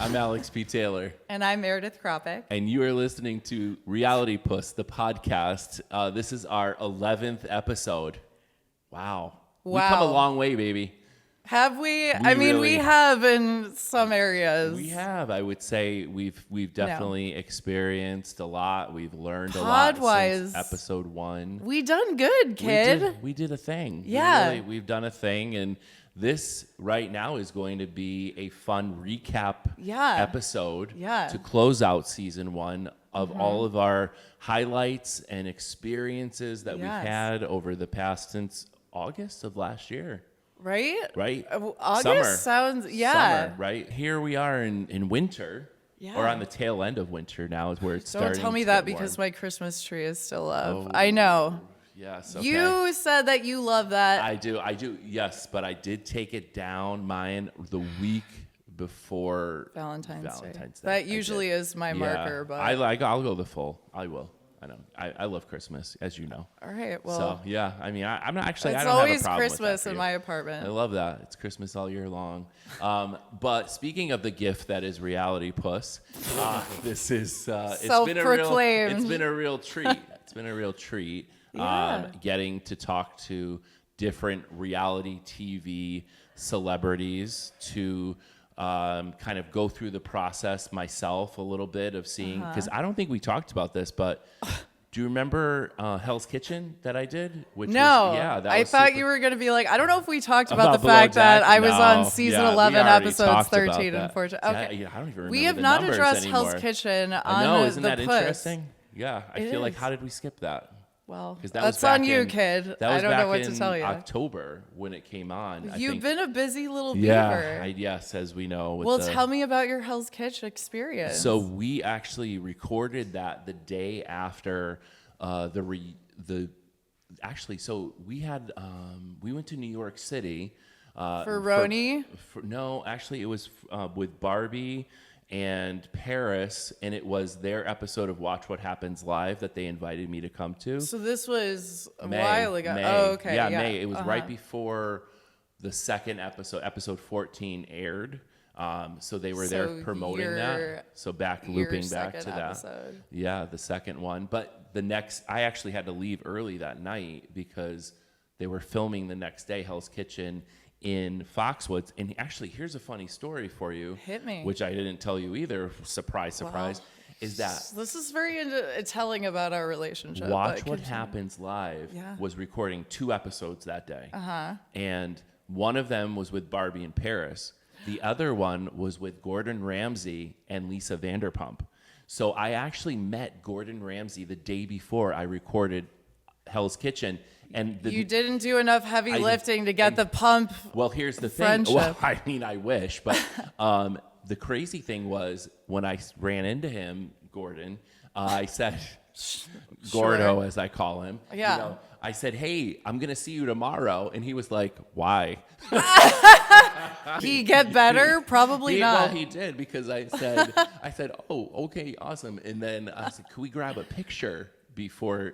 I'm Alex P. Taylor. And I'm Meredith Krapek. And you are listening to Realitypus, the podcast. This is our 11th episode. Wow. We've come a long way, baby. Have we? We have in some areas. We have. I would say we've definitely experienced a lot. We've learned a lot since episode 1. We done good, kid. We did a thing. Yeah. We've done a thing, and this right now is going to be a fun recap episode to close out season 1 of all of our highlights and experiences that we've had over the past since August of last year. Right? August Summer. Sounds, Summer, right? Here we are in winter, or on the tail end of winter now is where it's starting. Don't tell me that because my Christmas tree is still up. I know. Yes. Okay. You said that you love that. I do. Yes, but I did take it down mine the week before Valentine's Day. That usually is my marker, but I'll go the full. I will. I know. I love Christmas, as you know. All right. Well. So yeah, I'm not actually. It's I don't always have a problem Christmas with that in my apartment. I love that. It's Christmas all year long. But speaking of the gift that is Realitypus, this is self-proclaimed. It's been a real treat. It's been a real treat. Getting to talk to different reality TV celebrities to kind of go through the process myself a little bit of seeing, because I don't think we talked about this, but do you remember Hell's Kitchen that I did? I thought you were going to be like, I don't know if we talked about the fact that I was on season 11, episodes 13 and 14. Okay. I don't even remember we have not addressed anymore. Hell's Kitchen on I know, isn't that Puss. Interesting? Yeah, I feel like, how did we skip that? Well, that's on you, kid. I don't know what to tell you. October when it came on. You've been a busy little beaver. Yeah, yes, as we know. Well, tell me about your Hell's Kitchen experience. So we actually recorded that the day after So we had we went to New York City for Roni. No, actually, it was with Barbie and Paris, and it was their episode of Watch What Happens Live that they invited me to come to. So this was a while ago. May. Oh, okay. Yeah, May. It was right before the second episode 14 aired. So they were there promoting that. So looping back to that. Episode. Yeah, the second one. But I actually had to leave early that night because they were filming the next day, Hell's Kitchen, in Foxwoods. And actually, here's a funny story for you. Hit me. Which I didn't tell you either. Surprise. Is that this is very telling about our relationship. Watch What Happens Live was recording 2 episodes that day. And one of them was with Barbie in Paris. The other one was with Gordon Ramsay and Lisa Vanderpump. So I actually met Gordon Ramsay the day before I recorded Hell's Kitchen. And you didn't do enough heavy lifting to get the pump. Well, here's the friendship. thing. Well, I mean, I wish, but the crazy thing was when I ran into him, Gordon, I said, Gordo, as I call him. Yeah. I said, hey, I'm going to see you tomorrow. And he was like, why? He get better? Probably not. Well, he did, because I said, oh, okay, awesome. And then I said, could we grab a picture before,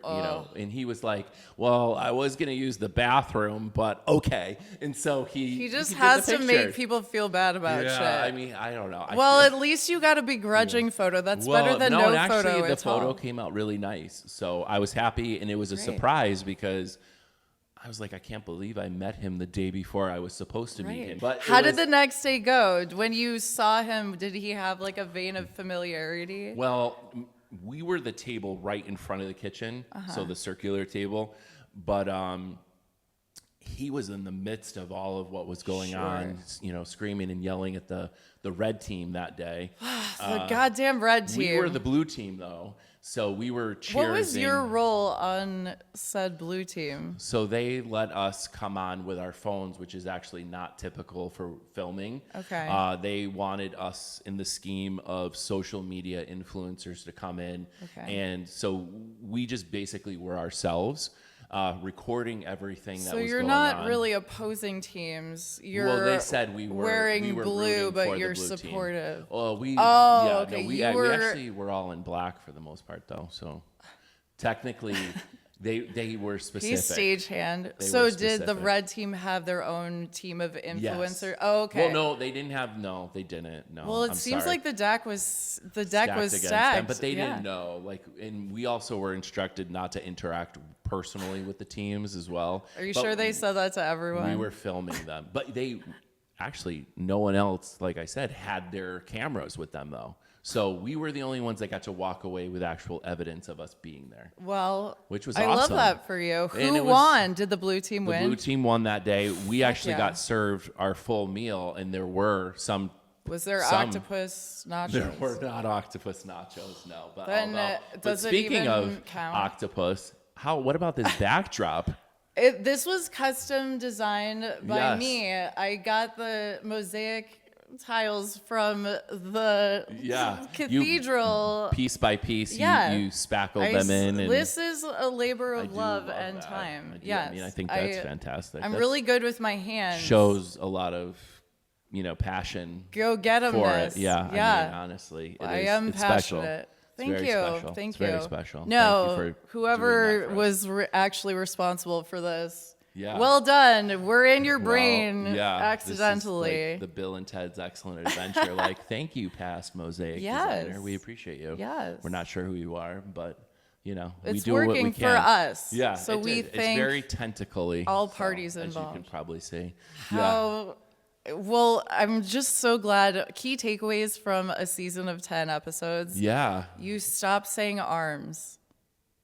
and he was like, well, I was going to use the bathroom, but okay. And so he just has to make people feel bad about shit. I mean, I don't know. At least you got a begrudging photo. That's better than no actually, photo the at photo all. Came out really nice. So I was happy, and it was a surprise because I was like, I can't believe I met him the day before I was supposed to meet him. But how did the next day go? When you saw him, did he have like a vein of familiarity? Well, we were the table right in front of the kitchen, so the circular table. But he was in the midst of all of what was going on, screaming and yelling at the red team that day. The goddamn red team. We were the blue team, though. So we were cheering. What was your role on said blue team? So they let us come on with our phones, which is actually not typical for filming. Okay. They wanted us in the scheme of social media influencers to come in. Okay. And so we just basically were ourselves, recording everything that was going on. So you're not really opposing teams. You're they said we were wearing blue, but you're blue supportive. Team. Well, we okay. we actually were all in black for the most part, though. So technically, They were specific. He's stagehand. They So were did the specific. red team have their own team of influencer? Yes. Oh, okay. Well, no, they didn't have. No, they didn't. No. Well, it I'm seems sorry. like the deck was Stacked against stacked. them, but they didn't know. Like, and we also were instructed not to interact personally with the teams as well. Are you But sure they said that to everyone? We were filming them, but they actually, no one else, like I said, had their cameras with them though. So we were the only ones that got to walk away with actual evidence of us being there. Well, which was I love awesome. that for you. And Who won? Did the blue team win? The blue team won that day. We actually yeah. got served our full meal, and there were some. Was there some, octopus nachos? There were not octopus nachos, no. But then does it speaking even of count? octopus, what about this backdrop? This was custom designed by Yes. me. I got the mosaic tiles from the cathedral. Piece by piece, you spackle them in. And this is a labor of love love and that. time. I mean, I think that's fantastic. I'm That's really good with my hands. Shows a lot of, passion. Go get 'em for this. it. Yeah. Yeah. I mean, honestly, it's special. passionate. It's Thank very you. special. Thank it's you. very special. No, Thank you for whoever doing that for us. was actually responsible for this. Yeah. Well done. We're in your brain Well, yeah, accidentally. This is like the Bill and Ted's Excellent Adventure. Like, thank you, past mosaic designer. We appreciate you. Yes. We're not sure who you are, but we it's do what we working can. for us. Yeah. So we it's thank very tentacly. all parties as involved. you can probably see. Well, I'm just so glad. Key takeaways from a season of 10 episodes. Yeah. You stop saying arms.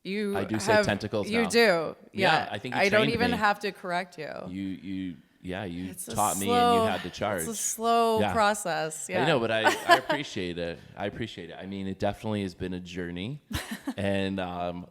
I do say tentacles You now. do. Yeah, I think you I don't trained even me. have to correct you. You It's a taught me slow- and you had to charge. It's a slow Yeah. process. Yeah. I know, but I appreciate it. I mean, it definitely has been a journey. And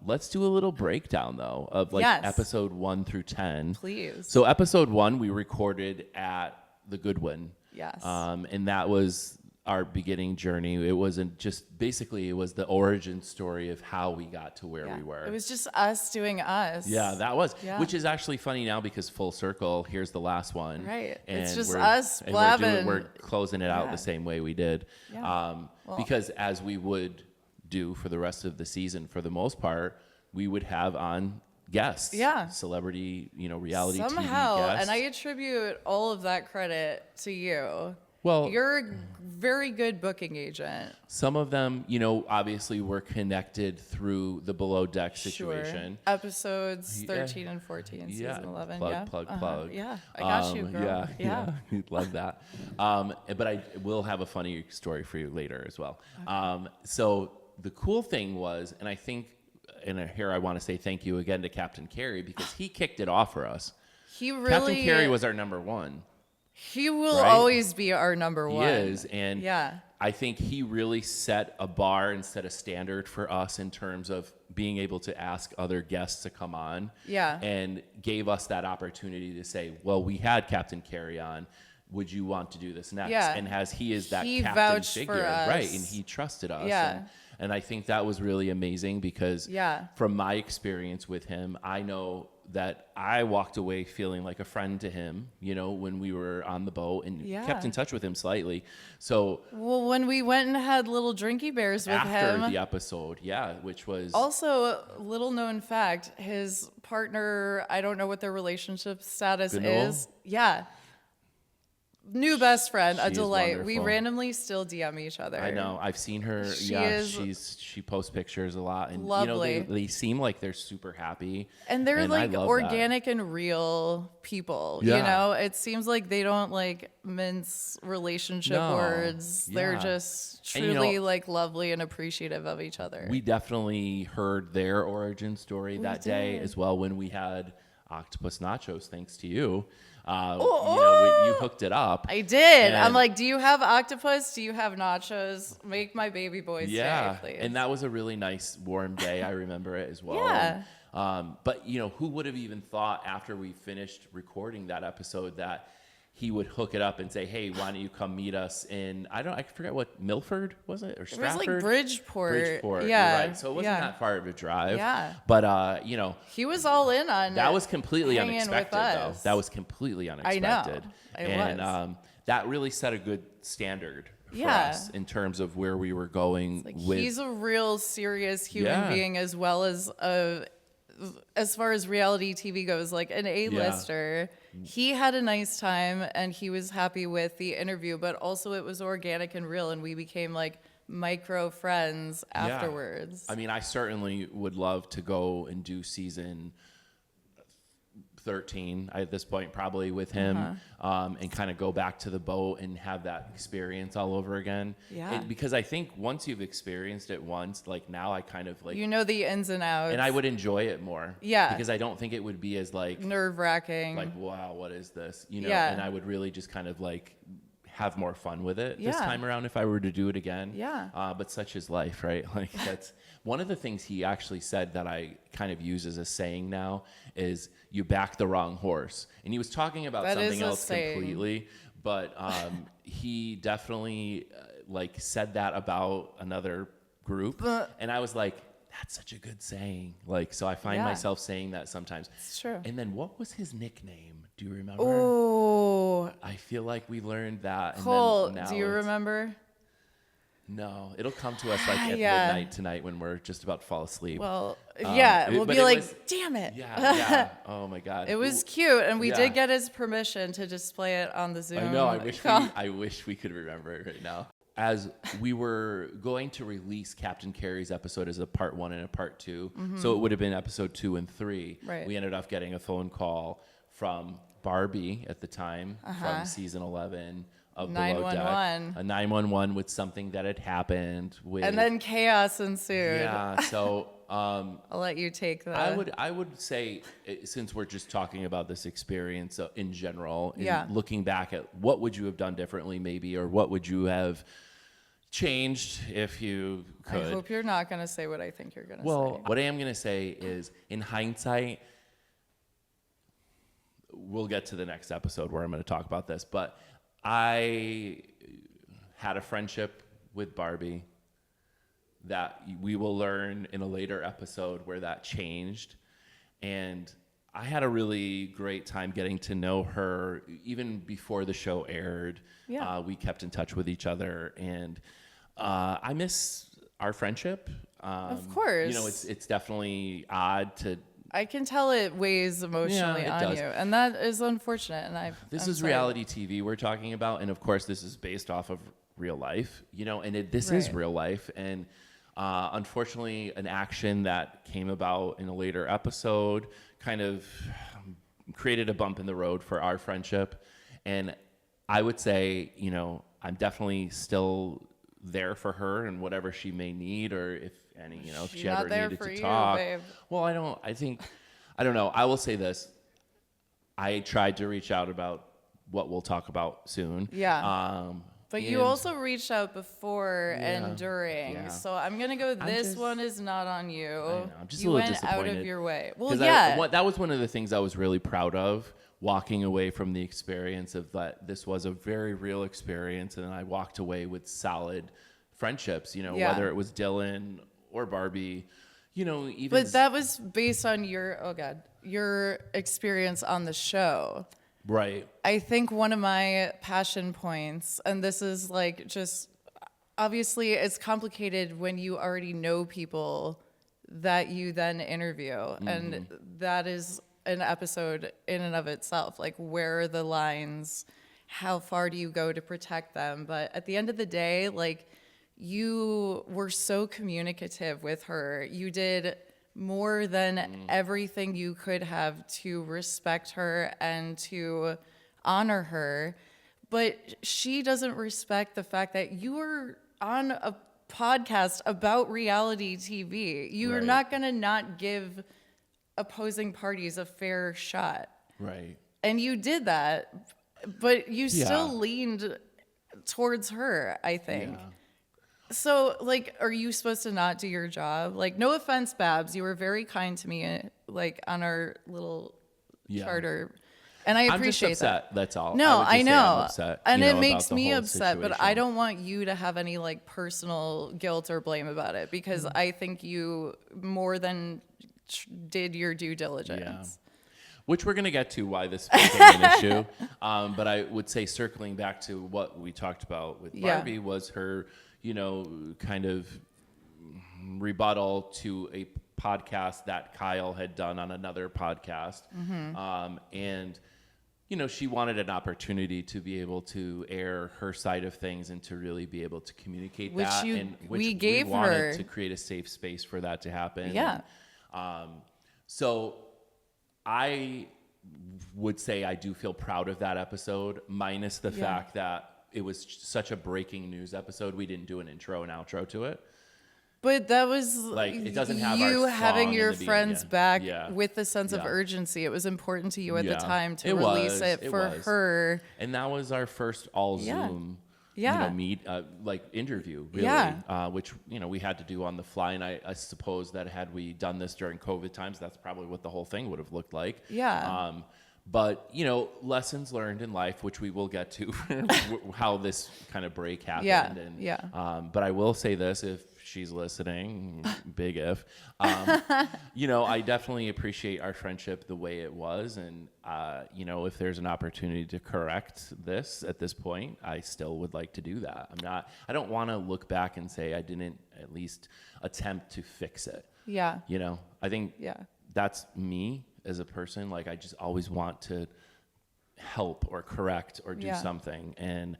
let's do a little breakdown, though, of episode 1 through 10. Please. So episode 1, we recorded at the Goodwin. Yes. And that was our beginning journey. It wasn't just, basically, it was the origin story of how we got to where we were. It was just us doing us. Yeah, that was. Yeah. Which is actually funny now because full circle, here's the last one. Right. And It's just we're- us and blabbing. We're closing it out the same way we did. Yeah. Because as we would do for the rest of the season, for the most part, we would have on guests. Yeah. Celebrity, reality Somehow, TV guests. and I attribute all of that credit to you. Well, You're a very good booking agent. some of them, obviously were connected through the Below Deck situation. Sure. Episodes 13 and 14, season 11. Plug. Yeah, I got you, girl. Yeah. You'd love that. But I will have a funny story for you later as well. Okay. So the cool thing was, and I think, and here I want to say thank you again to Captain Carey because he kicked it off for us. Captain Carey was our number one. He will always be our number one. He is, and I think he really set a bar and set a standard for us in terms of being able to ask other guests to come on. Yeah. And gave us that opportunity to say, well, we had Captain Carey on. Would you want to do this next? Yeah. And he is that He captain vouched figure, for us. right? And he trusted us. Yeah. And I think that was really amazing because from my experience with him, I know that I walked away feeling like a friend to him, when we were on the boat and kept in touch with him slightly. So when we went and had little drinky bears with him. After the episode, which was... Also, little known fact, his partner, I don't know what their relationship status is. Yeah. New best friend, a delight. We randomly still DM each other. I know. I've seen her. She posts pictures a lot, and lovely. They seem like they're super happy, and they're like I love organic that. and real people. Yeah. It seems like they don't like mince relationship words. Yeah. They're just truly like lovely and appreciative of each other. We definitely heard their origin story that day as well when we had octopus nachos, thanks to you. You hooked it up. I did. I'm like, do you have octopus? Do you have nachos? Make my baby boy's day, please. And that was a really nice warm day. I remember it as well. Yeah. But who would have even thought after we finished recording that episode that he would hook it up and say, "Hey, why don't you come meet us in?" I forget what Milford was it or Stratford? It was like Bridgeport. Bridgeport. Yeah. You're right. So it wasn't that far of a drive. Yeah. But he was all in on that was completely hanging unexpected with though. us. That was completely unexpected. I know. It was. That really set a good standard for us in terms of where we were going with. He's a real serious human being as well as a as far as reality TV goes, like an A-lister, he had a nice time and he was happy with the interview, but also it was organic and real, and we became like micro friends afterwards. I mean, I certainly would love to go and do season 13 at this point, probably with him, and kind of go back to the boat and have that experience all over again. Because I think once you've experienced it once, like now I kind of like, you know, the ins and outs, and I would enjoy it more. Because I don't think it would be as like nerve-wracking. Like, wow, what is this? You know, and I would really just kind of like have more fun with it this time around if I were to do it again. But such is life, right? Like that's one of the things he actually said that I kind of use as a saying now is you back the wrong horse. And he was talking about something else completely, but he definitely like said that about another group. And I was like, that's such a good saying. Like, so I find myself saying that sometimes. It's true. And then what was his nickname? Do you remember? Oh, I feel like we learned that. Cole, and then now do you remember? No, it'll come to us like at midnight tonight when we're just about to fall asleep. Well, we'll be like, damn it. Yeah. Oh my God. It was cute, and we did get his permission to display it on the Zoom. I know. I wish we could remember it right now. As we were going to release Captain Carey's episode as a part 1 and a part 2, so it would have been episode 2 and 3. Right. We ended up getting a phone call from Barbie at the time from season 11 of Below Deck. A 911 with something that had happened with, and then chaos ensued. Yeah. So I'll let you take that. I would say, since we're just talking about this experience in general, looking back at what would you have done differently maybe, or what would you have changed if you could. I hope you're not going to say what I think you're going to say. Well, what I am going to say is, in hindsight, we'll get to the next episode where I'm going to talk about this, but I had a friendship with Barbie that we will learn in a later episode where that changed. And I had a really great time getting to know her even before the show aired. We kept in touch with each other, and I miss our friendship. Of course. You know, it's definitely odd to... I can tell it weighs emotionally on you, and that is unfortunate. And This is reality TV we're talking about, and of course this is based off of real life, you know, and this is real life. And unfortunately, an action that came about in a later episode kind of created a bump in the road for our friendship. And I would say, you know, I'm definitely still there for her and whatever she may need, or if any, you know, if she ever needed to talk. Babe. Well, I don't know. I will say this. I tried to reach out about what we'll talk about soon. But you also reached out before and during. So I'm going to go, this one is not on you. I know, I'm just a little disappointed. You went out of your way. Well, that was one of the things I was really proud of, walking away from the experience of that. This was a very real experience, and I walked away with solid friendships, you know, whether it was Dylan or Barbie, you know, even. But that was based on your experience on the show. Right. I think one of my passion points, and this is like just, obviously it's complicated when you already know people that you then interview. And that is an episode in and of itself. Like, where are the lines? How far do you go to protect them? But at the end of the day, like, you were so communicative with her. You did more than everything you could have to respect her and to honor her. But she doesn't respect the fact that you were on a podcast about reality TV. You are not going to not give opposing parties a fair shot. Right. And you did that, but you still leaned towards her, I think. Yeah. So, like, are you supposed to not do your job? Like, no offense, Babs, you were very kind to me, like, on our little charter. And I appreciate I'm just upset, that's all. No, I know. I'm upset, and it makes me upset, but I don't want you to have any, like, personal guilt or blame about it, because I think you more than did your due diligence. Yeah. Which we're going to get to why this became an issue. But I would say, circling back to what we talked about with Barbie was her, you know, kind of rebuttal to a podcast that Kyle had done on another podcast. And, you know, she wanted an opportunity to be able to air her side of things and to really be able to communicate that. We wanted to create a safe space for that to happen. Yeah. And, so I would say I do feel proud of that episode, minus the fact that it was such a breaking news episode. We didn't do an intro and outro to it. But that was like, it doesn't have you our having song your in the friends beginning. back Yeah. with a sense of Yeah. urgency. It was important to you at the Yeah. time to It release was. it It for was. her. And that was our first all Zoom interview, really, which, you know, we had to do on the fly. And I suppose that had we done this during COVID times, that's probably what the whole thing would have looked like. Yeah. But, you know, lessons learned in life, which we will get to, how this kind of break happened. But I will say this, if she's listening, big if, you know, I definitely appreciate our friendship the way it was. And, you know, if there's an opportunity to correct this at this point, I still would like to do that. I don't want to look back and say I didn't at least attempt to fix it. Yeah. You know, I think that's me as a person. Like, I just always want to help or correct or do something. And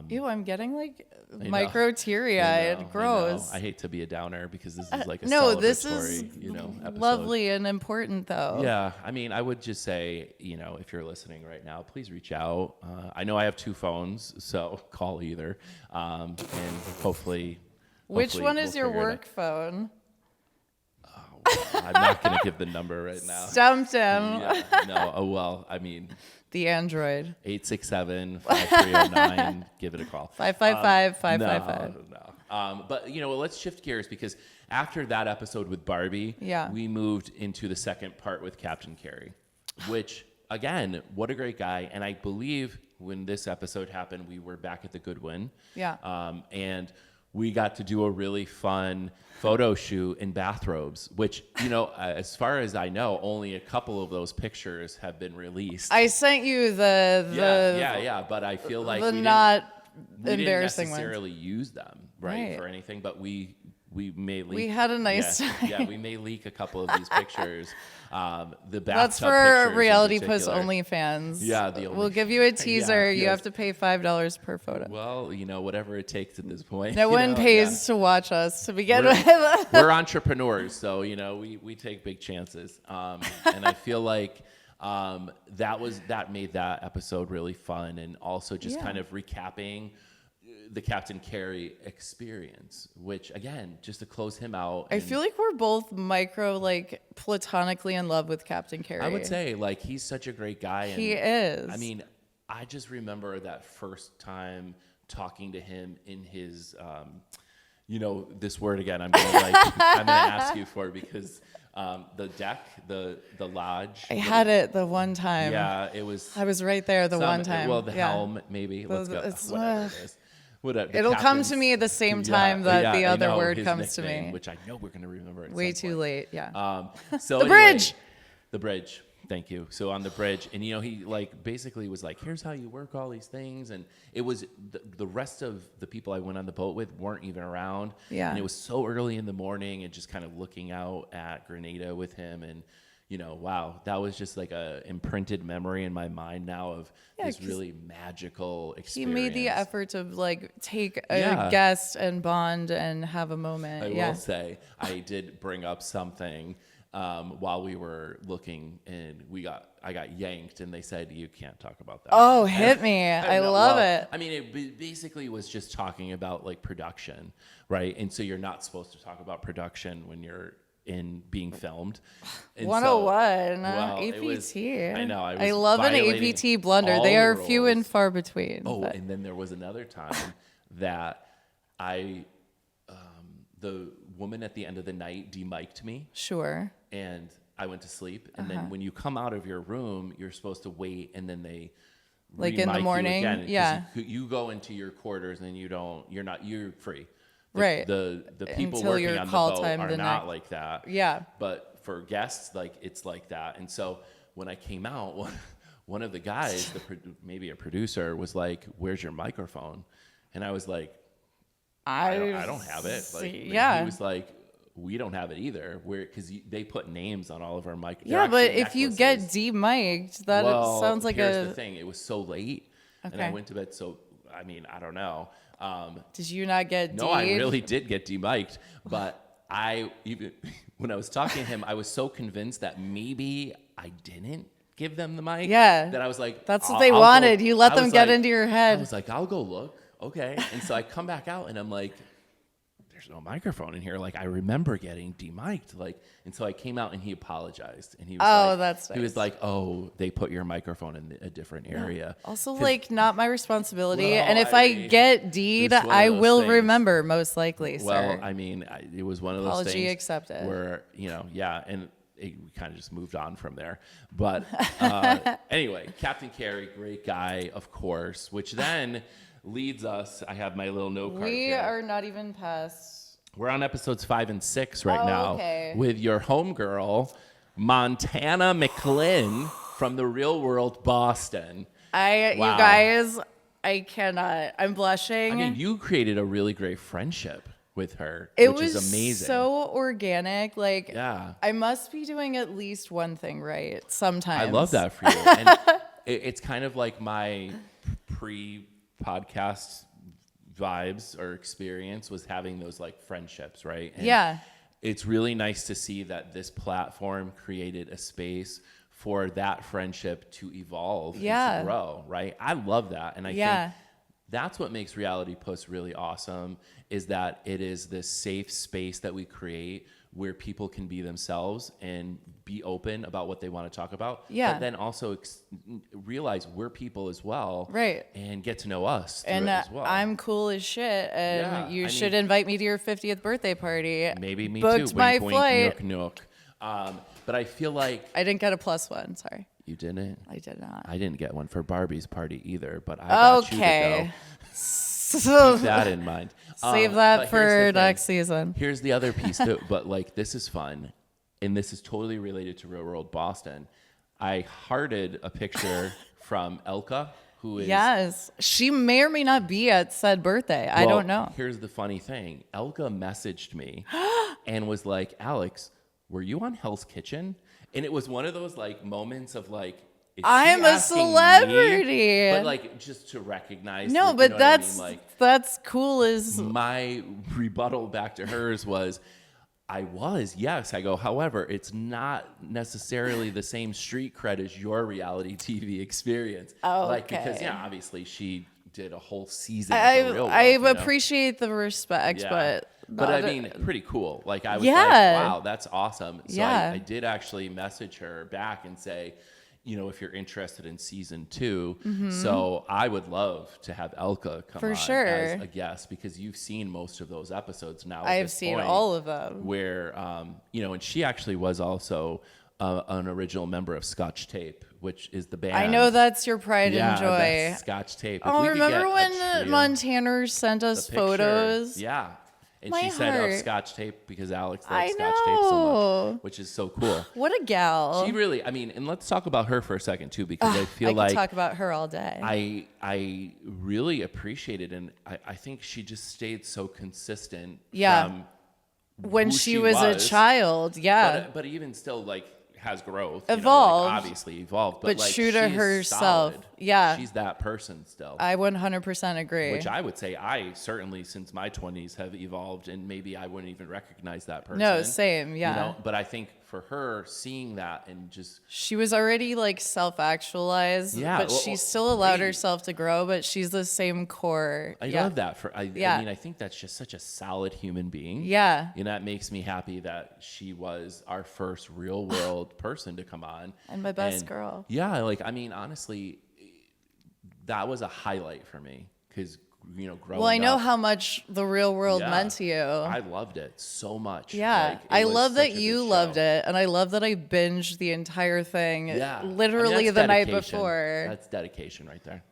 ew, I'm getting like micro teary-eyed. Gross. I hate to be a downer because this is like a no, celebratory, this is episode. lovely and important though. Yeah, I mean, I would just say, you know, if you're listening right now, please reach out. I know I have 2 phones, so call either, and hopefully. Which one is we'll your figure it work phone? I'm not going to give the number right now. Stumped him. Yeah, no. Oh well. I mean, the Android. 867-5309. Give it a call. 555-555. No. But you know, let's shift gears because after that episode with Barbie, we moved into the second part with Captain Carey, which again, what a great guy. And I believe when this episode happened, we were back at the Goodwin. Yeah. And we got to do a really fun photo shoot in bathrobes, which, you know, as far as I know, only a couple of those pictures have been released. I sent you the but I feel like the we embarrassing didn't ones. necessarily use them for anything, but we may leak. We had a nice time. Yeah, we may leak a couple of these pictures. The bathtub That's for pictures in Realitypus particular. OnlyFans. Yeah, we'll give you a teaser. You yes. have to pay $5 per photo. Well, you know, whatever it takes at this point. No one pays to watch us to begin with. We're entrepreneurs, so you know we take big chances, and I feel like that made that episode really fun, and also just kind of recapping the Captain Carey experience, which again, just to close him out. I feel like we're both platonically in love with Captain Carey. I would say like he's such a great guy. And, he is. I mean, I just remember that first time talking to him in his, you know, this word again. I'm gonna ask you for it because the deck, the lodge. I had it the one time. Yeah, it was. I was right there the one time. Well, the helm maybe. Let's go. Whatever it is. It'll come to me at the same time that the other word comes to me. Which I know we're going to remember. Way too late, yeah. So the bridge! The bridge. Thank you. So on the bridge, and you know, he basically was like, here's how you work all these things. And it was the rest of the people I went on the boat with weren't even around. Yeah. And it was so early in the morning and just kind of looking out at Grenada with him. And, you know, wow, that was just like a imprinted memory in my mind now of this really magical experience. He made the effort to take a guest and bond and have a moment. I will say I did bring up something while we were looking, and I got yanked, and they said you can't talk about that. Oh, hit me! I love it. I mean, it basically was just talking about production, right? And so you're not supposed to talk about production when you're in being filmed. And 101 APT. I know. I love an APT blunder. They are few and far between. Oh, and then there was another time that the woman at the end of the night demiked me. Sure. And I went to sleep. And then when you come out of your room, you're supposed to wait, and then they in the morning. You go into your quarters, and you're free. Right. The people Until working your on the call boat time are the not night. like that. Yeah. But for guests, it's like that. And so when I came out, one of the guys, maybe a producer, was like, "Where's your microphone?" And I was like, "I don't have it." He was like, we don't have it either. Because they put names on all of our mic. Yeah, but if you get de-mic'd, that sounds like here's the thing. It was so late, and I went to bed. So I mean, I don't know. Did you not get No, I really did get de-mic'd, but when I was talking to him, I was so convinced that maybe I didn't give them the mic. Yeah. That I was like, that's what they wanted. You let them get into your head. I was like, I'll go look. Okay. And so I come back out and I'm like, there's no microphone in here. Like, I remember getting de-mic'd. Like, and so I came out and he apologized. And he was that's nice. He was like, oh, they put your microphone in a different area. Also, like, not my responsibility. And if I get D'd, I will remember, most likely, sir. Well, I mean, it was one of those things. Apology accepted. Where, and we kind of just moved on from there. But anyway, Captain Carey, great guy, of course, which then leads us. I have my little note card We here. are not even past. We're on episodes 5 and 6 right now with your homegirl, Montana McLean from the real world Boston. You guys, I cannot. I'm blushing. I mean, you created a really great friendship with her, which is amazing. So organic. Like, yeah. I must be doing at least one thing right sometimes. I love that for you. And it's kind of like my pre-podcast vibes or experience was having those like friendships, right? And it's really nice to see that this platform created a space for that friendship to evolve and to grow, right? I love that. And I think that's what makes Realitypus really awesome, is that it is this safe space that we create where people can be themselves and be open about what they want to talk about. Yeah. But then also realize we're people as well. Right. And get to know us through it as well. I'm cool as shit. And you should invite me to your 50th birthday party. Maybe me Booked too. my Wink, flight. wink, nook, nook. But I feel like... I didn't get a +1, sorry. You didn't? I did not. I didn't get one for Barbie's party either, but I got you to go. So keep that in mind. Save that for next season. Here's the other piece too, but like this is fun, and this is totally related to Real World Boston. I hearted a picture from Elka, who is she may or may not be at said birthday. I don't know. Here's the funny thing: Elka messaged me and was like, "Alex, were you on Hell's Kitchen?" And it was one of those like moments of like, I'm a celebrity, but like just to recognize. No, like, but you know that's what I mean? Like, that's cool. As my rebuttal back to hers was, I was, yes. I go, however, it's not necessarily the same street cred as your reality TV experience. Oh, like because obviously she did a whole season. I appreciate the respect, but I mean, pretty cool. Like I was like, wow, that's awesome. So I did actually message her back and say, you know, if you're interested in season 2, so I would love to have Elka come on as a guest, because you've seen most of those episodes now. I have seen all of them. Where, you know, and she actually was also an original member of Scotch Tape, which is the band. I know that's your pride and joy. That's Scotch Tape. Remember when Montana sent us photos? Yeah. And she said of Scotch Tape because Alex likes Scotch Tape so much, which is so cool. What a gal. She really, I mean, and let's talk about her for a second too, because I feel I could talk about her all day. I really appreciate it, and I think she just stayed so consistent. From when she was a child. But even still, like, has growth, evolved, you know, like, obviously evolved, but like, true to herself. Solid. She's that person still. I 100% agree. Which I would say I certainly, since my 20s, have evolved, and maybe I wouldn't even recognize that person. No, same, yeah. You know? But I think for her, seeing that and just... She was already, like, self-actualized, but she still allowed herself to grow, but she's the same core. I love that. I mean, I think that's just such a solid human being. Yeah. And that makes me happy that she was our first real-world person to come on. And my best girl. Yeah, like, I mean, honestly, that was a highlight for me, because... you know, growing up. Well, I know how much the real world meant to you. I loved it so much. Yeah. Like, I love that you loved it. And I love that I binged the entire thing literally the night before. That's dedication right there.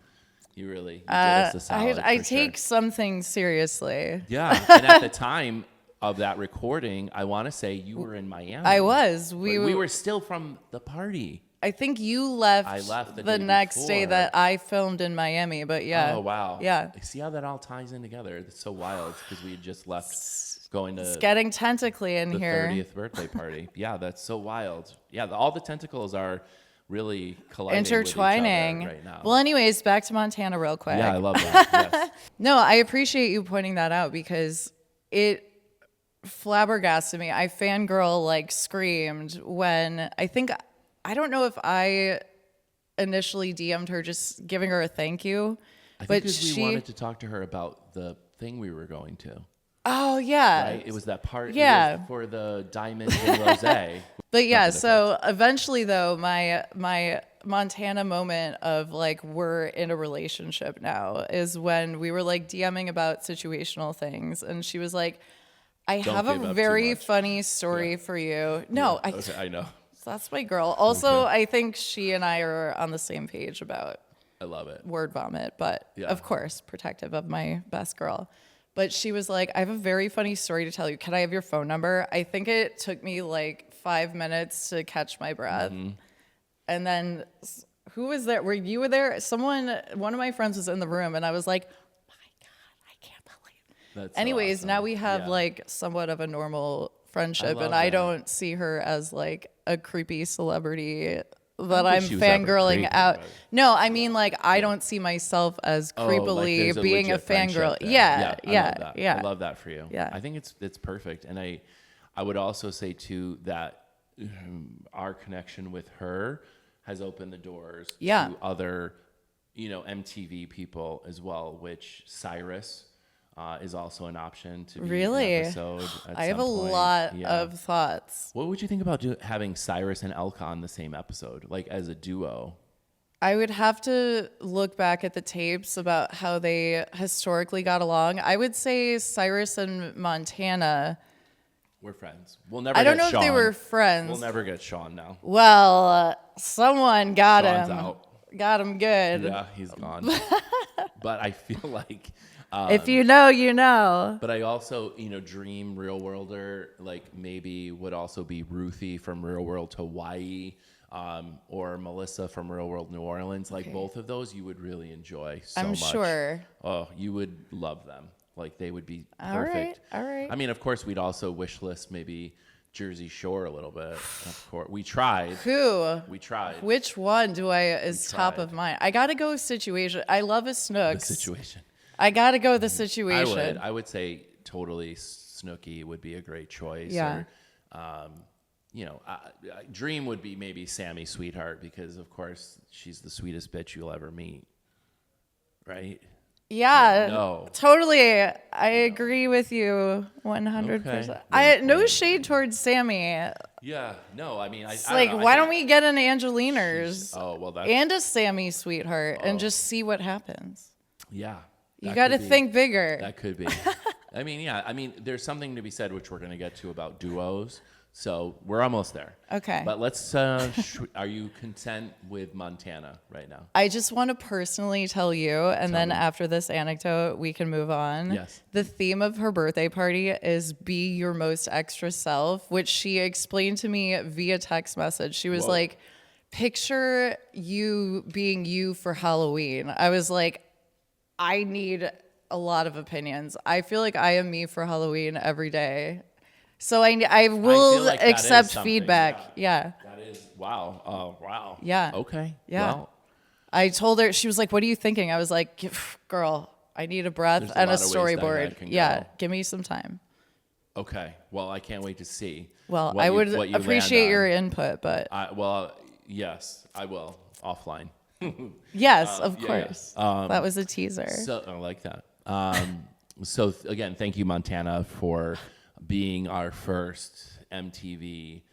You really did us a solid. I take some things seriously. Yeah. And at the time of that recording, I want to say you were in Miami. I was. We were still from the party. I think you left, I left the the day next day before. that I filmed in Miami, but yeah. Oh, wow. Yeah. See how that all ties in together? It's so wild because we had just left going to It's getting tentacly in the here. 30th birthday party. Yeah, that's so wild. Yeah, all the tentacles are really colliding Intertwining. with each other right now. Well, anyways, back to Montana real quick. Yeah, I love that. Yes. No, I appreciate you pointing that out because it flabbergasted me. I fangirl like screamed when I don't know if I initially DM'd her just giving her a thank you. I but think because we wanted to talk to her about the thing we were going to. Oh, yeah. Right? It was that part for the diamond and rosé. But yeah, so eventually though, my Montana moment of like we're in a relationship now is when we were like DMing about situational things, and she was like, I have a very funny story for you. No, I know. That's my girl. Also, I think she and I are on the same page about I love it. word vomit, but of course, protective of my best girl. But she was like, I have a very funny story to tell you. Can I have your phone number? I think it took me like 5 minutes to catch my breath. Mm-hmm. And then who was there? Were you there? One of my friends was in the room, and I was like, my God, I can't believe it. Anyways, awesome. now we have like somewhat of a normal friendship, and I don't see her as like a creepy celebrity that I'm fangirling out. But... No, I mean like I don't see myself as creepily being a fangirl. Yeah. I love that for you. Yeah. I think it's perfect. And I would also say too that our connection with her has opened the doors to other, MTV people as well, which Cyrus is also an option to be an episode at I have some a point. lot of thoughts. What would you think about having Cyrus and Elka on the same episode, like as a duo? I would have to look back at the tapes about how they historically got along. I would say Cyrus and Montana. We're friends. We'll never. I don't know Sean. if they were friends. We'll never get Sean now. Well, someone got Sean's him. out. Got him good. Yeah, he's gone. But I feel like. If you know, you know. But I also, dream real worlder, like maybe would also be Ruthie from Real World Hawaii, or Melissa from Real World New Orleans. Like both of those you would really enjoy so much. I'm sure. Oh, you would love them. Like they would be perfect. All right. I mean, of course, we'd also wish list maybe Jersey Shore a little bit. Of course, we tried. Who? We tried. Which one is top of mind? I gotta go Situation. I love a Snooks. The Situation. I gotta go The Situation. I would say totally Snooki would be a great choice. Yeah. Or, Dream would be maybe Sammy Sweetheart because, of course, she's the sweetest bitch you'll ever meet. Right? Yeah. No. Totally. I agree with you 100%. Okay. No shade towards Sammy. Yeah. No, I mean, It's why don't we get an Angeliners that's... and a Sammy Sweetheart and just see what happens? Yeah. You got to think bigger. That could be. I mean, there's something to be said, which we're going to get to about duos. So we're almost there. Okay. But let's, are you content with Montana right now? I just want to personally tell you, and then after this anecdote, we can move on. Yes. The theme of her birthday party is be your most extra self, which she explained to me via text message. She was like, picture you being you for Halloween. I was like, I need a lot of opinions. I feel like I am me for Halloween every day. So I will accept feedback. Yeah. That is, wow. Oh, wow. Yeah. Okay. Yeah. Well, I told her, she was like, what are you thinking? I was like, girl, I need a breath and a storyboard. Yeah. Give me some time. Okay. Well, I can't wait to see. Well, I would appreciate your input, but. Yes, I will. Offline. Yes, of course. That was a teaser. So I like that. So again, thank you, Montana, for being our first MTV,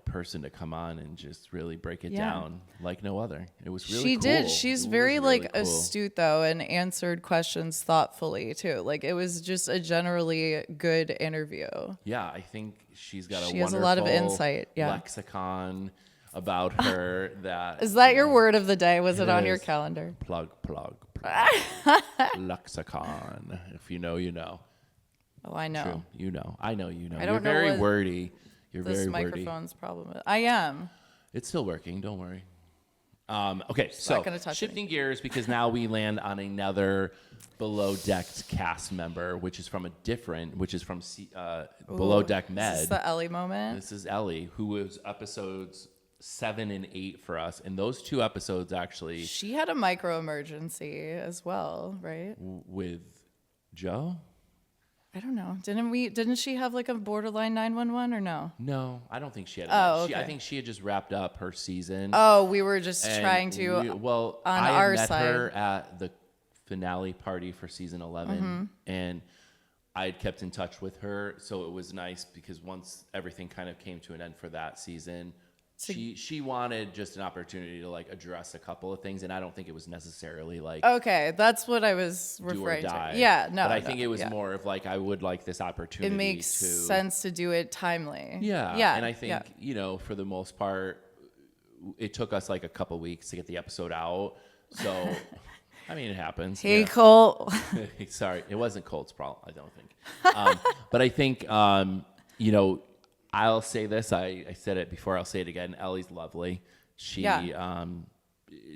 person to come on and just really break it down like no other. It was really cool. She did. She's very astute though, and answered questions thoughtfully too. Like it was just a generally good interview. Yeah, I think she has a lot of insight. Yeah. Lexicon about her that is that your word of the day? Was it on your calendar? Plug. Lexicon. If you know, you know. Oh, I know. True. I know you know. I don't You're very know what wordy. You're this very wordy. microphone's problem is. I am. It's still working. Don't worry. Okay, so Not gonna touch shifting gears because now we land on another Below Decked cast member, which is from Below Deck Med. Is this the Ellie moment? This is Ellie, who was episodes 7 and 8 for us, and those 2 episodes actually She had a micro emergency as well, right? with Joe. I don't know. Didn't she have like a borderline 911 or no? No, I don't think she had. Okay. I think she had just wrapped up her season. Oh, we were just And trying to. on I our had met side. her at the finale party for season 11, and I had kept in touch with her, so it was nice because once everything kind of came to an end for that season, she wanted just an opportunity to like address a couple of things, and I don't think it was necessarily like Okay, that's what I was do or referring die. to. Yeah, no. But I think it was more of like I would like this opportunity. It makes sense to do it timely. Yeah. And I think, for the most part, it took us like a couple weeks to get the episode out. So, I mean, it happens. Hey, Cole. Sorry, it wasn't Colt's problem, I don't think. But I think, I'll say this. I said it before. I'll say it again. Ellie's lovely. She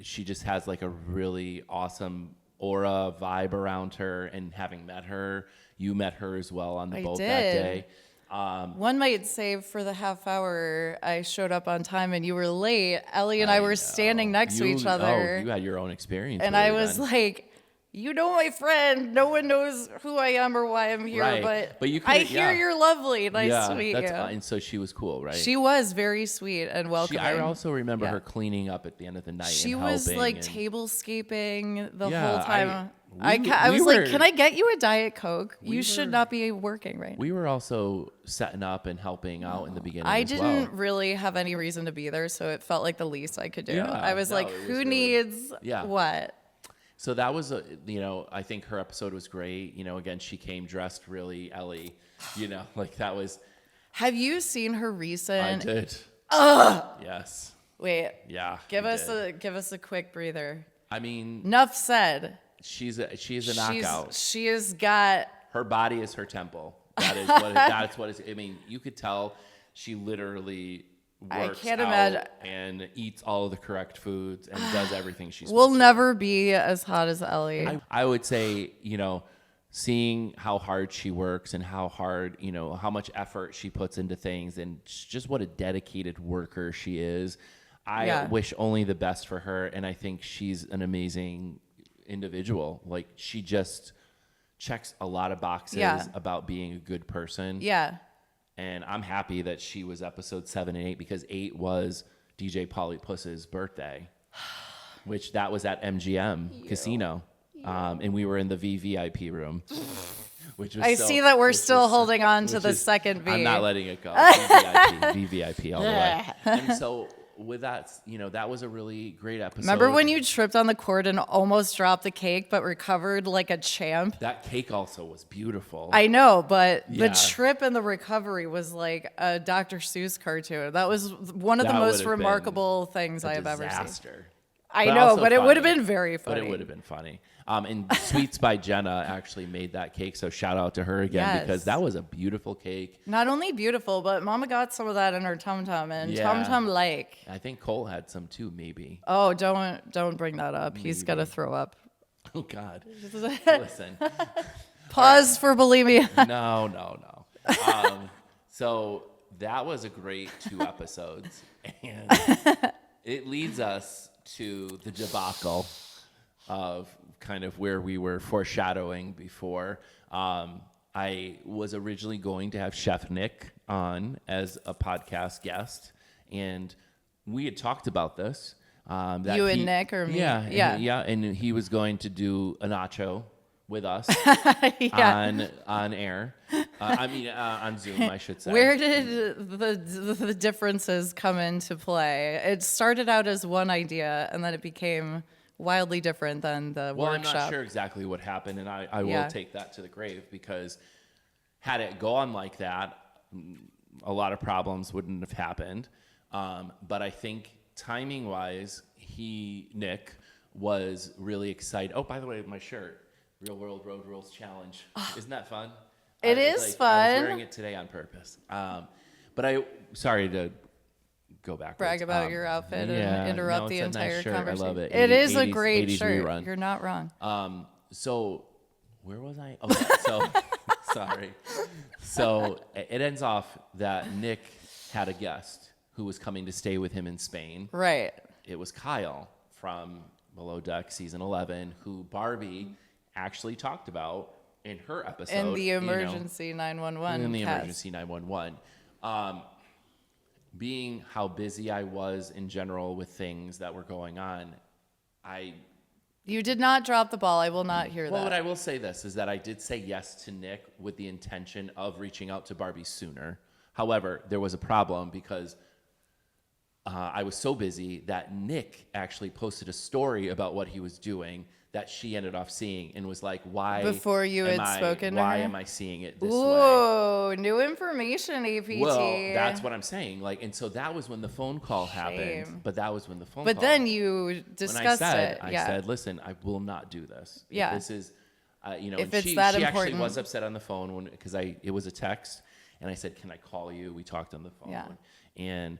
just has like a really awesome aura vibe around her. And having met her, you met her as well on the boat that day. One might say for the half hour I showed up on time and you were late, Ellie and I were standing next to each other. Oh, you had your own experience. And I was like, you know my friend. No one knows who I am or why I'm here, Right. But you I hear you're lovely. Nice to meet you. And so she was cool, right? She was very sweet and welcoming. I also remember her cleaning up at the end of the night. She and was like and, tablescaping the whole time. I was like, can I get you a Diet Coke? You should not be working right now. We were also setting up and helping out in the beginning. I didn't really have any reason to be there, so it felt like the least I could do. Yeah, I was like, who needs what? So that was, I think her episode was great. Again, she came dressed really Ellie, like that was. Have you seen her recent? I did. Yes. Wait. Yeah. Give us a quick breather. I mean. Enough said. She's a knockout. She has got. Her body is her temple. That's what I mean, you could tell she literally works out and eats all of the correct foods and does everything she's supposed to. We'll never be as hot as Ellie. I would say, seeing how hard she works and how hard, how much effort she puts into things and just what a dedicated worker she is. I wish only the best for her. And I think she's an amazing individual. Like she just checks a lot of boxes about being a good person. Yeah. And I'm happy that she was episode 7 and 8 because 8 was DJ Polypuss's birthday, which that was at MGM Casino. And we were in the VVIP room, which was see that we're still holding on to the second V. I'm not letting it go. VVIP all the way. And so with that, that was a really great episode. Remember when you tripped on the cord and almost dropped the cake, but recovered like a champ? That cake also was beautiful. I know, but the trip and the recovery was like a Dr. Seuss cartoon. That was one of the most remarkable things I have ever seen. I know, but it would have been very funny. But it would have been funny. And Sweets by Jenna actually made that cake, so shout out to her again because that was a beautiful cake. Not only beautiful, but Mama got some of that in her tum tum, and tum tum like. I think Cole had some too, maybe. Oh, don't bring that up. Maybe. He's gonna throw up. Oh God! Listen. Pause for bulimia. No. So that was a great 2 episodes, and it leads us to the debacle of kind of where we were foreshadowing before. I was originally going to have Chef Nick on as a podcast guest, and we had talked about this. That you and Nick or me? Yeah, and he was going to do a Nacho with us on air. On Zoom, I should say. Where did the differences come into play? It started out as one idea, and then it became wildly different than the workshop. Well, I'm not sure exactly what happened, and I will take that to the grave because had it gone like that, a lot of problems wouldn't have happened. But I think timing-wise, Nick, was really excited. Oh, by the way, my shirt, Real World Road Rules Challenge. Isn't that fun? It is fun. I was wearing it today on purpose. But sorry to go backwards. Brag about your outfit and interrupt the entire shirt. conversation. I love it. It is a 80s great shirt. rerun. You're not wrong. So where was I? Oh, yeah, so sorry. So it ends off that Nick had a guest who was coming to stay with him in Spain. Right. It was Kyle from Below Deck season 11, who Barbie actually talked about in her episode. In the emergency 911 In the cast. emergency 911. Being how busy I was in general with things that were going on, You did not drop the ball. I will not hear that. Well, what I will say this is that I did say yes to Nick with the intention of reaching out to Barbie sooner. However, there was a problem because I was so busy that Nick actually posted a story about what he was doing that she ended up seeing and was like, why Before you had spoken to her? Why am I seeing it this way? Ooh, new information, APT. Well, that's what I'm saying. And so that was when the phone call happened. But that was when the phone call. But then you discussed it. I said, listen, I will not do this. Yeah. If this is, if and it's she that actually important. was upset on the phone because it was a text, and I said, can I call you? We talked on the phone. Yeah. And,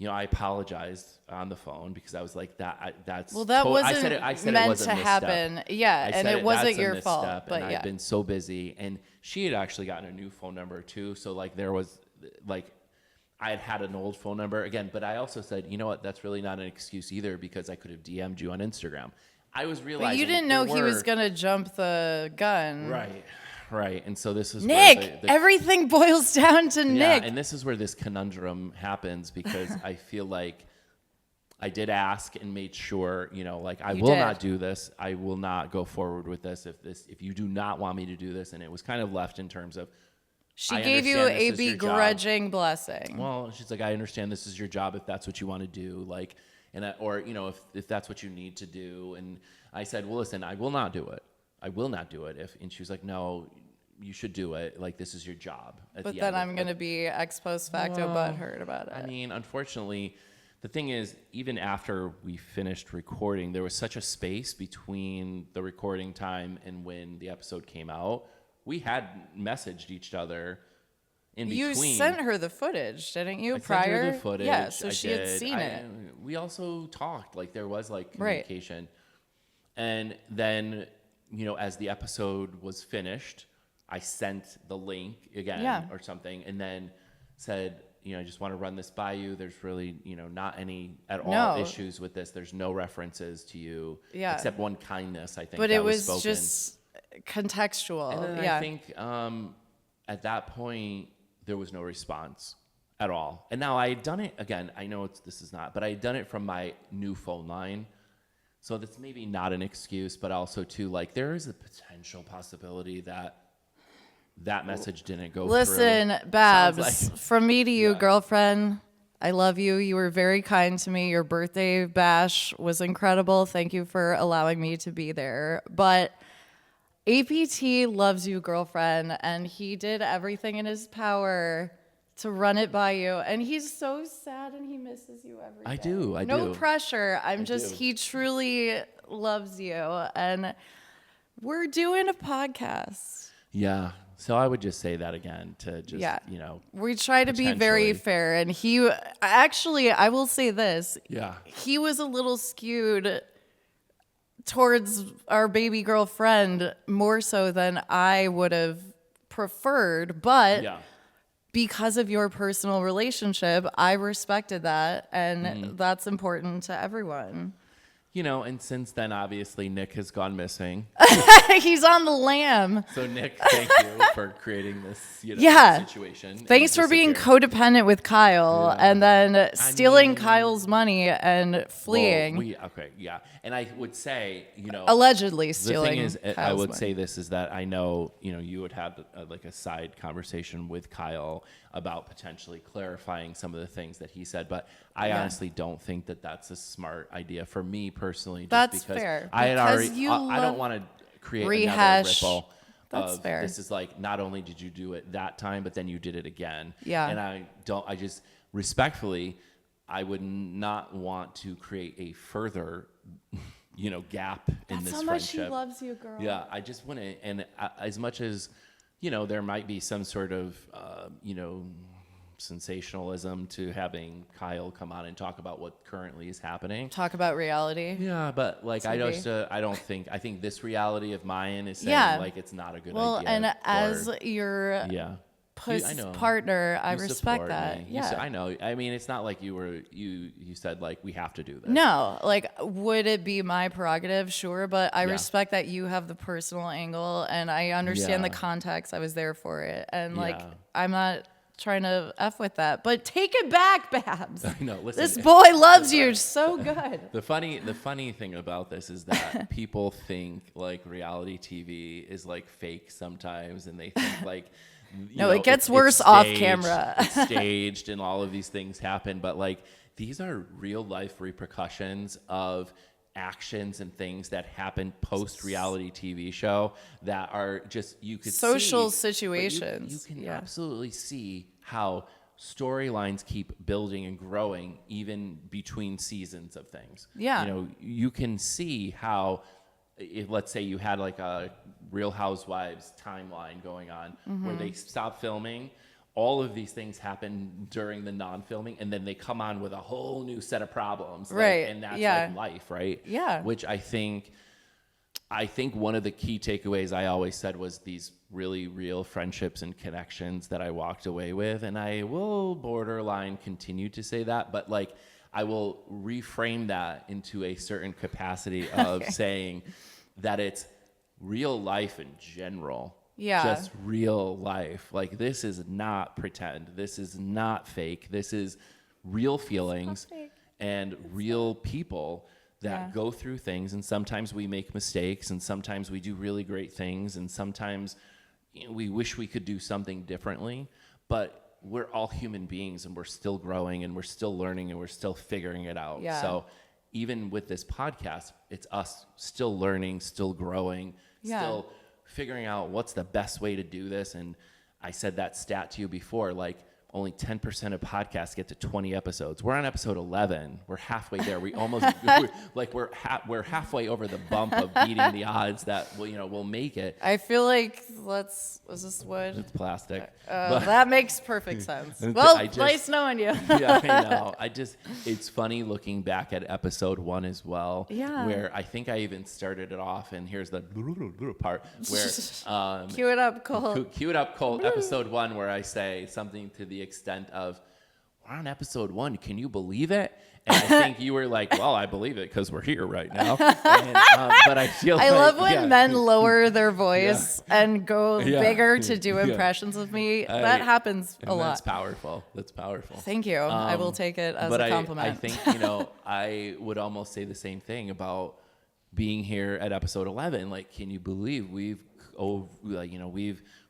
I apologized on the phone because I was like, that's. Well, that wasn't I said meant it was a to misstep. happen. Yeah, and it wasn't your fault. But and I've been so busy, and she had actually gotten a new phone number too. So there was I had an old phone number again, but I also said, you know what, that's really not an excuse either because I could have DM'd you on Instagram. I was realizing. But you didn't know he was gonna jump the gun. Right. And so this is Nick. where Everything boils down to Nick. And this is where this conundrum happens because I feel like I did ask and made sure, I will not do this. I will not go forward with this if you do not want me to do this. And it was kind of left in terms of. She gave you a begrudging blessing. Well, she's like, I understand this is your job if that's what you want to do, if that's what you need to do. And I said, well, listen, I will not do it. I will not do it. And she was like, no, you should do it. This is your job. But then I'm going to be ex post facto butthurt about it. I mean, unfortunately, the thing is, even after we finished recording, there was such a space between the recording time and when the episode came out. We had messaged each other in between. You sent her the footage, didn't you, Sent her the footage. Yeah, so she had seen it. We also talked. There was communication. Right. And then, as the episode was finished, I sent the link again or something and then said, I just want to run this by you. There's really, not any at all issues with this. There's no references to you except one kindness, I think. But that it was spoken. Just contextual. And then I think at that point, there was no response at all. And now I had done it again. I know this is not, but I had done it from my new phone line. So that's maybe not an excuse, but also too, there is a potential possibility that message didn't go through. Listen, Babs, from me to you, girlfriend, I love you. You were very kind to me. Your birthday bash was incredible. Thank you for allowing me to be there. But APT loves you, girlfriend, and he did everything in his power to run it by you. And he's so sad and he misses you every day. I do. No pressure. He truly loves you. And we're doing a podcast. Yeah. So I would just say that again to just, we try to be very fair. And I will say this. Yeah. He was a little skewed towards our baby girlfriend more so than I would have preferred. But because of your personal relationship, I respected that. And that's important to everyone. And since then, obviously, Nick has gone missing. He's on the lam. So, Nick, thank you for creating this situation. Thanks for being codependent with Kyle and then stealing Kyle's money and fleeing. And I would say, allegedly stealing. The thing is, Kyle's I would money. say this is that I know, you would have a side conversation with Kyle about potentially clarifying some of the things that he said. But I honestly don't think that that's a smart idea for me personally. That's because fair. I had because already. I don't want to create rehash. another ripple. That's fair. This is not only did you do it that time, but then you did it again. Yeah. And I just respectfully, I would not want to create a further, gap in this friendship. That's how much she loves you, girl. Yeah, I just wouldn't. And as much as, there might be some sort of, sensationalism to having Kyle come on and talk about what currently is happening. Talk about reality. Yeah, but like I think this reality of mine is saying like it's not a good idea. Well, and as your partner, I respect that. Me. I know. I mean, it's not like you said like we have to do this. No, like would it be my prerogative? Sure, but I respect that you have the personal angle, and I understand the context. I was there for it, and like I'm not trying to F with that, but take it back, Babs. I know. Listen, this boy loves you so good. The funny thing about this is that people think like reality TV is like fake sometimes, and they think like. It gets worse off camera. It's staged and all of these things happen. But like these are real life repercussions of actions and things that happen post reality TV show that are just, you could social see, situations. You can absolutely see how storylines keep building and growing even between seasons of things. Yeah. You can see how, if let's say you had like a Real Housewives timeline going on where they stop filming, all of these things happen during the non-filming, and then they come on with a whole new set of problems, right? And that's like life, right? Yeah. Which I think one of the key takeaways I always said was these really real friendships and connections that I walked away with, and I will borderline continue to say that, but like I will reframe that into a certain capacity of saying that it's real life in general. Yeah. Just real life. Like this is not pretend. This is not fake. This is real feelings and real people that go through things. And sometimes we make mistakes, and sometimes we do really great things, and sometimes we wish we could do something differently. But we're all human beings, and we're still growing, and we're still learning, and we're still figuring it out. Yeah. So even with this podcast, it's us still learning, still growing, still figuring out what's the best way to do this. And I said that stat to you before, like only 10% of podcasts get to 20 episodes. We're on episode 11. We're halfway there. We almost we're halfway over the bump of beating the odds that we'll make it. I feel like is this wood? It's plastic. That makes perfect sense. Well, nice knowing you. Yeah, I know. It's funny looking back at episode 1 as well. Yeah. Where I think I even started it off, and here's the part where cue it up, Cole. Cue it up, Cole. Episode 1, where I say something to the extent of, we're on episode 1, can you believe it? And I think you were like, well, I believe it because we're here right now. And, but I feel I love when men lower their voice and go bigger to do impressions of me. That happens a lot. That's powerful. Thank you. I will take it as a compliment. I think, I would almost say the same thing about being here at episode 11. Like, can you believe we've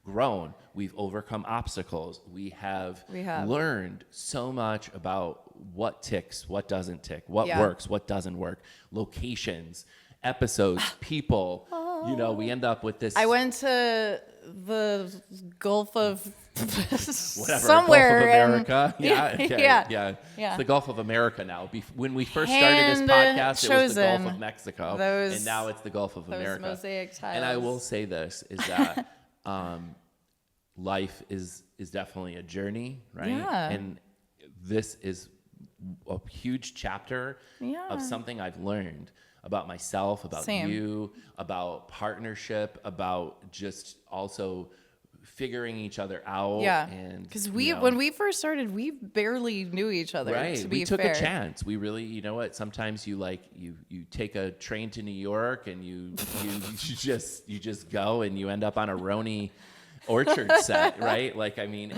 grown, we've overcome obstacles, we have learned so much about what ticks, what doesn't tick, what works, what doesn't work, locations, episodes, people. We end up with this. I went to the Gulf of somewhere Gulf of America. Yeah. It's the Gulf of America now. When we first started this podcast, it was the Gulf of Mexico, and now it's the Gulf of America. Mosaic tiles. And I will say this is that life is definitely a journey, right? Yeah. And this is a huge chapter of something I've learned about myself, about you, about partnership, about just also figuring each other out. Yeah, because when we first started, we barely knew each other. Right, to be we took fair. a chance. We really, sometimes you take a train to New York and you just go and you end up on a Roni orchard set, right? Like, I mean,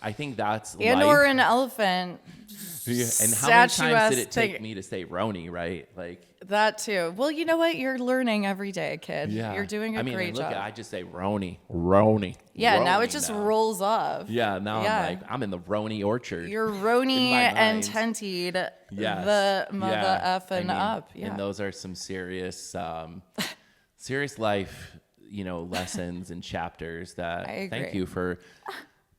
I think that's and life. Or an elephant. And how many times did it take me to say Roni, right? Like that too. Well, you know what? You're learning every day, kid. Yeah. You're doing a great job. I just say Roni. Yeah, Roni now it just rolls off. Yeah, now I'm in the Roni orchard. You're Roni and tented the mother effing up. Yeah. And those are some serious life, lessons and chapters that thank you for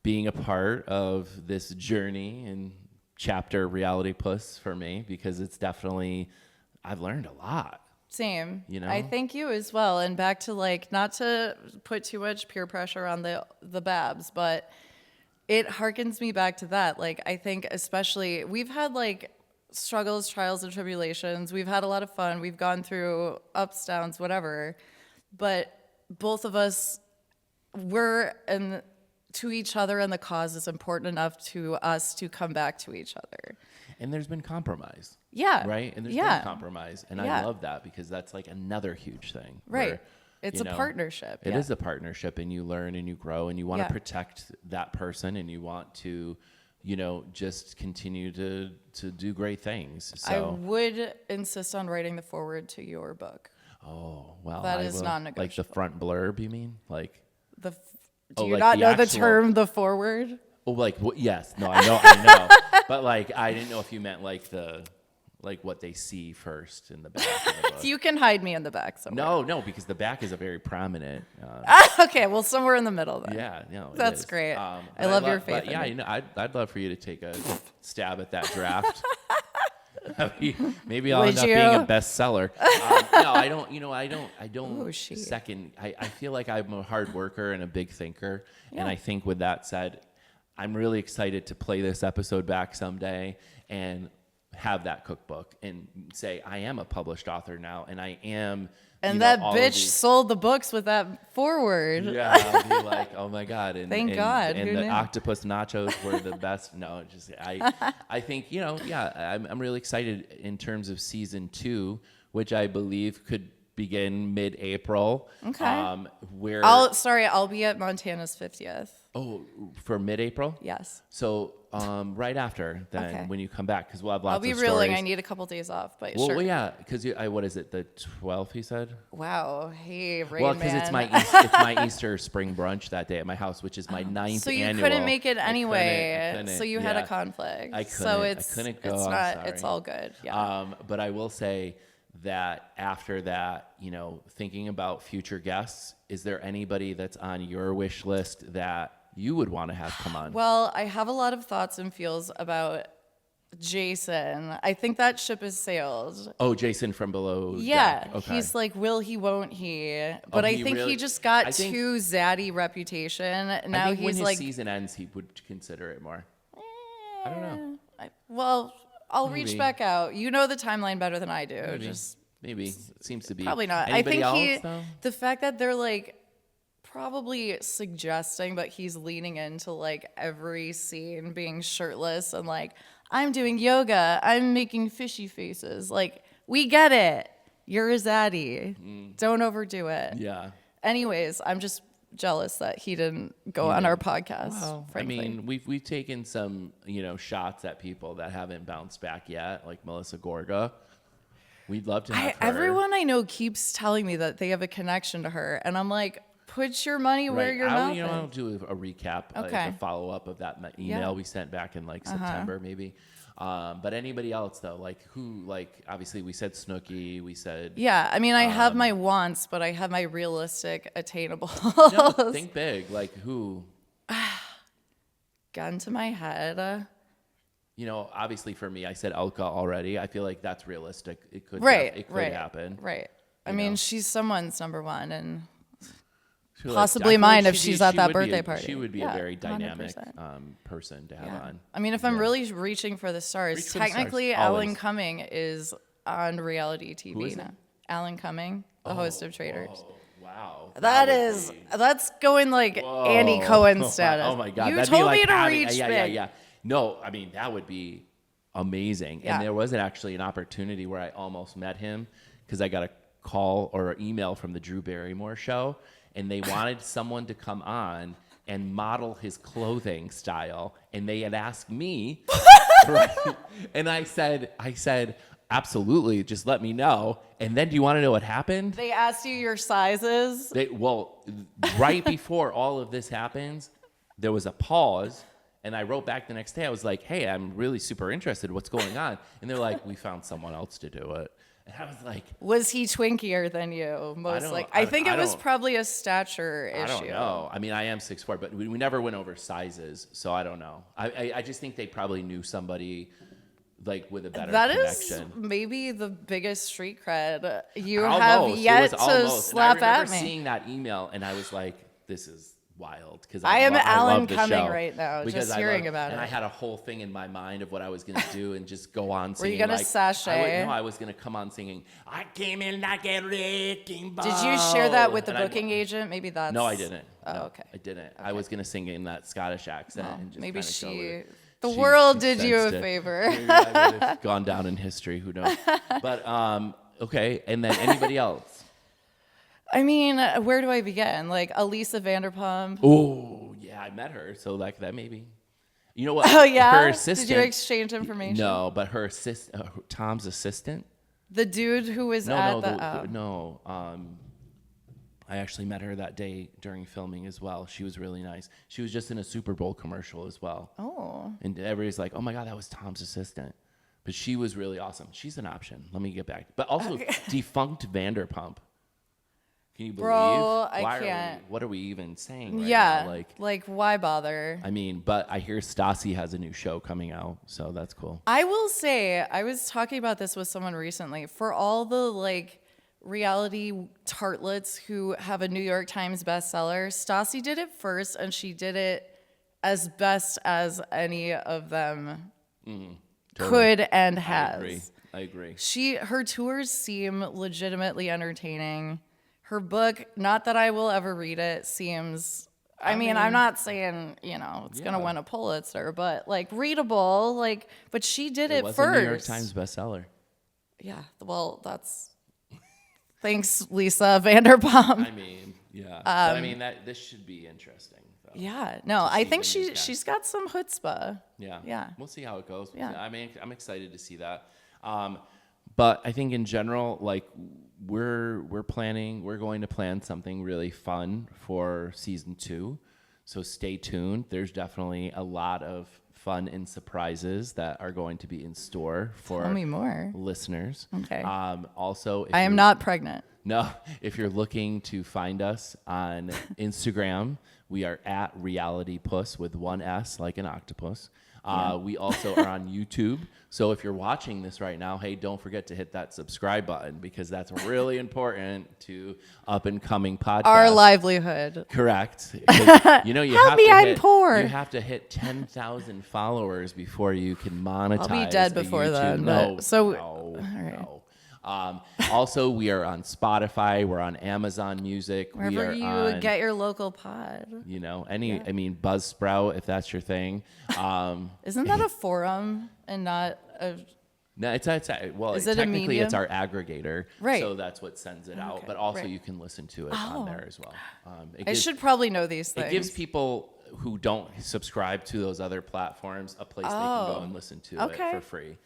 being a part of this journey and chapter Realitypus for me, because it's definitely, I've learned a lot. Same. I thank you as well. And back to not to put too much peer pressure on the Babs, but it harkens me back to that. Like, I think especially we've had like struggles, trials, and tribulations. We've had a lot of fun. We've gone through ups, downs, whatever. But both of us were to each other, and the cause is important enough to us to come back to each other. And there's been compromise. Yeah. Right? And there's been compromise. And I love that because that's like another huge thing. Right. Where, it's a partnership. It is a partnership, and you learn and you grow, and you want to protect that person, and you want to, just continue to do great things. So I would insist on writing the foreword to your book. Oh, well. That is non-negotiable. Like the front blurb, you mean? Like do you not know the term, the foreword? Oh, yes. No, I know. But like, I didn't know if you meant like what they see first in the back of the book. You can hide me in the back somewhere. No, because the back is a very prominent. Okay, well, somewhere in the middle then. Yeah, no, that's great. I love your faith. But yeah, I'd love for you to take a stab at that draft. Maybe I'll end up being a bestseller. No, I don't. I don't. Second, I feel like I'm a hard worker and a big thinker, and I think with that said, I'm really excited to play this episode back someday and have that cookbook and say I am a published author now, and I am. And that bitch sold the books with that forward. Yeah, I'll be like, oh my God. And, Thank God. And the octopus nachos were the best. No, I think, I'm really excited in terms of season 2, which I believe could begin mid-April. Okay. I'll be at Montana's 50th. Oh, for mid-April? Yes. So right after then, when you come back, because we'll have lots of stories. I'll be reeling. I need a couple days off, but sure. Well, yeah, because what is it, the 12th, he said? Wow. Hey, Rain Well, because it's my Easter spring brunch that day at my house, which is my 9th annual. So you couldn't make it anyway. I couldn't, so you had a conflict. I couldn't. So I couldn't go. It's all good. Yeah. But I will say that after that, thinking about future guests, is there anybody that's on your wish list that you would want to have come on? Well, I have a lot of thoughts and feels about Jason. I think that ship has sailed. Oh, Jason from Below Deck. Okay. He's like, will he, won't he? But I think he just got too zaddy reputation. Now he's when like, his season ends, he would consider it more. I don't know. I'll reach back out. You know the timeline better than I do. Maybe. It seems to be. Probably not. Anybody I think else, the fact that they're like probably suggesting, but he's leaning into like every scene being shirtless and like, I'm doing yoga, I'm making fishy faces. Like, we get it. You're a zaddy. Don't overdo it. Yeah. Anyways, I'm just jealous that he didn't go on our podcast. Well, frankly. I mean, we've taken some, shots at people that haven't bounced back yet, like Melissa Gorga. We'd love to have her. Everyone I know keeps telling me that they have a connection to her, and I'm like, put your money where your mouth is. I'll do a recap, a follow-up of that email we sent back in like September, maybe. But anybody else though, like who, like obviously we said Snooki, we said. Yeah, I mean, I have my wants, but I have my realistic, attainable. No, think big. Like who? Gun to my head. Obviously for me, I said Elka already. I feel like that's realistic. It could. It could happen. Right. I mean, she's someone's number one, and possibly mine if she's at that birthday party. She would be a very dynamic person to have on. I mean, if I'm really reaching for the stars, technically Alan Cumming is on reality TV now. Alan Cumming, the host of Traders. Oh, wow. That's going like Andy Cohen status. Oh my God. You told me to reach big. Yeah. No, I mean, that would be amazing. Yeah. And there wasn't actually an opportunity where I almost met him because I got a call or email from the Drew Barrymore show, and they wanted someone to come on and model his clothing style, and they had asked me, right? And I said, absolutely, just let me know. And then do you want to know what happened? They asked you your sizes? Right before all of this happens, there was a pause, and I wrote back the next day. I was like, hey, I'm really super interested. What's going on? And they're like, we found someone else to do it. And I was like, was he twinkier than you? I think it was probably a stature issue. I don't know. I mean, I am 6'4", but we never went over sizes, so I don't know. I just think they probably knew somebody like with a better connection. That is maybe the biggest street cred you have yet to slap at me. I remember seeing that email, and I was like, this is wild because I am Alan love the coming show right now, because just hearing about it. And I had a whole thing in my mind of what I was going to do and just go on Were singing. you gonna sashay? I was going to come on singing. I came in like a wrecking ball. Did you share that with the booking agent? Maybe that's. No, I didn't. Oh, no, okay. I didn't. I was going to sing in that Scottish accent. Well, and just maybe kinda go the she world did you a sensed it. favor. Maybe I would have gone down in history. Who knows? But okay. And then anybody else? I mean, where do I begin? Like Elisa Vanderpump. Oh, yeah, I met her. So like that maybe. You know what? Oh yeah. Her assistant. Did you exchange information? No, but her Tom's assistant. The dude who was I actually met her that day during filming as well. She was really nice. She was just in a Super Bowl commercial as well. Oh. And everybody's like, "Oh my God, that was Tom's assistant." But she was really awesome. She's an option. Let me get back. But also defunct Vanderpump. Can you believe? Bro, I can't. What are we even saying right Yeah. now? Like, why bother? I mean, but I hear Stassi has a new show coming out, so that's cool. I will say, I was talking about this with someone recently. For all the like reality tartlets who have a New York Times bestseller, Stassi did it first, and she did it as best as any of them could and has. I agree. Her tours seem legitimately entertaining. Her book, not that I will ever read it, seems. I mean, I'm not saying it's gonna win a Pulitzer, but like readable, like. But she did it was first. a New York Times bestseller. Yeah, well, that's. Thanks, Lisa Vanderpump. I mean, yeah. But I mean this should be interesting. Though, yeah, no, I think the newscast. she's got some chutzpah. Yeah. Yeah. We'll see how it goes. Yeah. I mean, I'm excited to see that. But I think in general, like we're going to plan something really fun for season 2. So stay tuned. There's definitely a lot of fun and surprises that are going to be in store for Tell me more. listeners. Okay. Also, I am not pregnant. No, if you're looking to find us on Instagram, we are at Realitypus with one S, like an octopus. We also are on YouTube. So if you're watching this right now, hey, don't forget to hit that subscribe button because that's really important to up and coming podcasts. Our livelihood. Correct. You Help me, I'm poor. You have to hit 10,000 followers before you can monetize. I'll be dead before YouTube. then. No. Right. Also, we are on Spotify. We're on Amazon Music. Wherever you get your local pod. I mean, Buzzsprout, if that's your thing. Isn't that a forum and not a... No, technically medium? it's our aggregator. Right. So that's what sends it out. But also you can listen to it on there as well. I should probably know these things. It gives people who don't subscribe to those other platforms a place they can go and listen to it for free.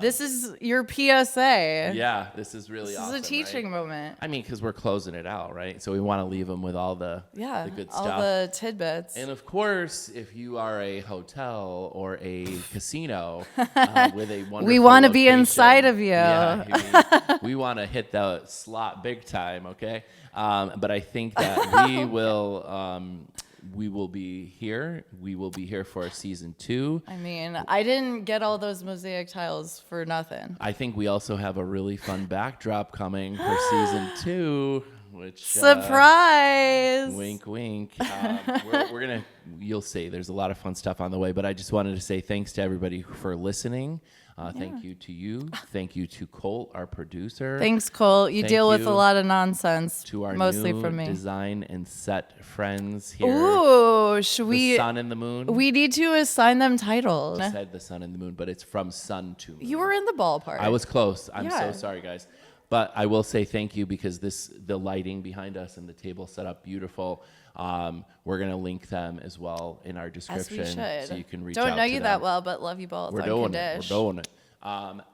This is your PSA. Yeah, this is really awesome. This is a teaching moment. I mean, because we're closing it out, right? So we want to leave them with all the good stuff. All the tidbits. And of course, if you are a hotel or a casino with a wonderful we want to be location, inside of you. Yeah, we want to hit the slot big time, okay? But I think that we will be here. We will be here for season 2. I mean, I didn't get all those mosaic tiles for nothing. I think we also have a really fun backdrop coming for season 2, which surprise. Wink, wink. We're gonna. You'll see. There's a lot of fun stuff on the way. But I just wanted to say thanks to everybody for listening. Thank you to you. Thank you to Colt, our producer. Thanks, Colt. You deal with a lot of nonsense, to our mostly new from me. Design and set friends here. Ooh, should we? The Sun and the Moon. We need to assign them titles. I said the Sun and the Moon, but it's from Sun to Moon. You were in the ballpark. I was close. I'm so sorry, guys. But I will say thank you because the lighting behind us and the table set up beautiful. We're going to link them as well in our description. As we should. So you can reach out Don't know to you them. that well, but love you both. We're doing it.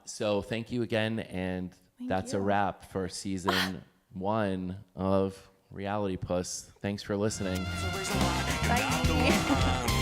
So thank you again. And that's a wrap for season 1 of Realitypus. Thanks for listening. Bye.